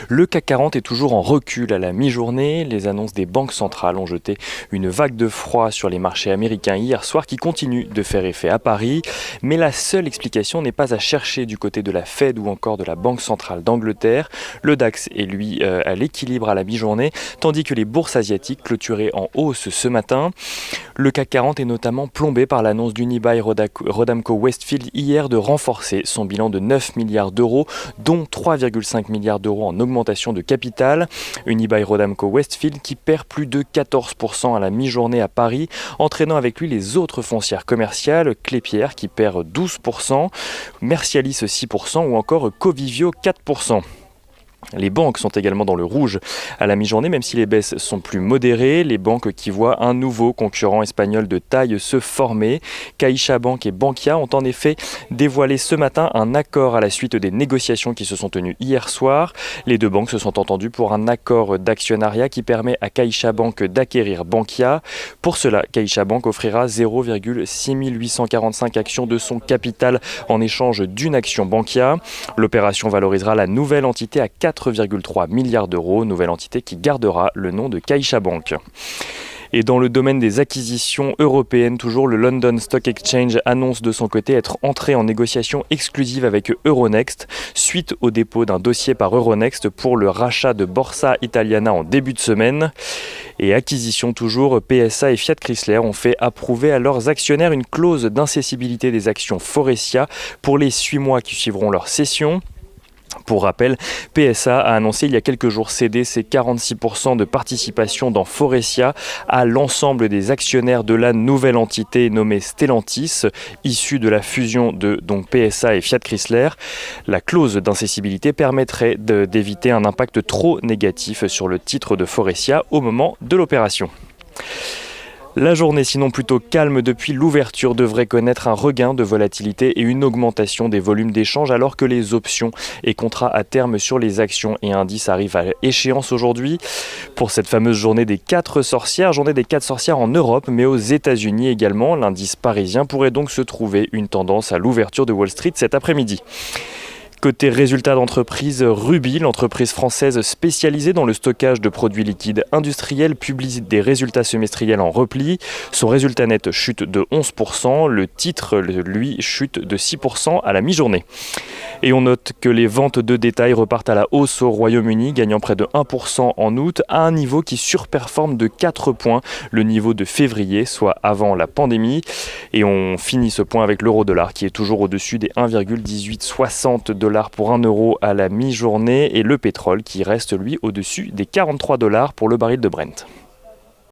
Le CAC 40 est toujours en recul à la mi-journée. Les annonces des banques centrales ont jeté une vague de froid sur les marchés américains hier soir qui continue de faire effet à Paris. Mais la seule explication n'est pas à chercher du côté de la Fed ou encore de la Banque centrale d'Angleterre. Le DAX est lui à l'équilibre à la mi-journée, tandis que les bourses asiatiques clôturaient en hausse ce matin. Le CAC 40 est notamment plombé par l'annonce d'Unibail-Rodamco Westfield hier de renforcer son bilan de 9 milliards d'euros, dont 3,5 milliards d'euros en augmentation de capital. Unibail-Rodamco Westfield qui perd plus de 14% à la mi-journée à Paris, entraînant avec lui les autres foncières commerciales, Klépierre qui perd 12%, Mercialis 6% ou encore Covivio 4%. Les banques sont également dans le rouge à la mi-journée, même si les baisses sont plus modérées. Les banques qui voient un nouveau concurrent espagnol de taille se former. CaixaBank et Bankia ont en effet dévoilé ce matin un accord à la suite des négociations qui se sont tenues hier soir. Les deux banques se sont entendues pour un accord d'actionnariat qui permet à CaixaBank d'acquérir Bankia. Pour cela, CaixaBank offrira 0,6845 actions de son capital en échange d'une action Bankia. L'opération valorisera la nouvelle entité à 4,3 milliards d'euros, nouvelle entité qui gardera le nom de CaixaBank. Et dans le domaine des acquisitions européennes, toujours le London Stock Exchange annonce de son côté être entré en négociation exclusive avec Euronext suite au dépôt d'un dossier par Euronext pour le rachat de Borsa Italiana en début de semaine. Et acquisition toujours, PSA et Fiat Chrysler ont fait approuver à leurs actionnaires une clause d'incessibilité des actions Faurecia pour les 8 mois qui suivront leur cession. Pour rappel, PSA a annoncé il y a quelques jours céder ses 46% de participation dans Faurecia à l'ensemble des actionnaires de la nouvelle entité nommée Stellantis, issue de la fusion de PSA et Fiat Chrysler. La clause d'incessibilité permettrait d'éviter un impact trop négatif sur le titre de Faurecia au moment de l'opération. La journée, sinon plutôt calme depuis l'ouverture, devrait connaître un regain de volatilité et une augmentation des volumes d'échanges alors que les options et contrats à terme sur les actions et indices arrivent à échéance aujourd'hui. Pour cette fameuse journée des 4 sorcières, en Europe mais aux États-Unis également, l'indice parisien pourrait donc se trouver une tendance à l'ouverture de Wall Street cet après-midi. Côté résultats d'entreprise, Rubis, l'entreprise française spécialisée dans le stockage de produits liquides industriels, publie des résultats semestriels en repli. Son résultat net chute de 11%, le titre, lui, chute de 6% à la mi-journée. Et on note que les ventes de détail repartent à la hausse au Royaume-Uni, gagnant près de 1% en août, à un niveau qui surperforme de 4 points le niveau de février, soit avant la pandémie. Et on finit ce point avec l'euro-dollar qui est toujours au-dessus des 1,1860 $ pour 1 euro à la mi-journée et le pétrole qui reste lui au-dessus des 43 $ pour le baril de Brent.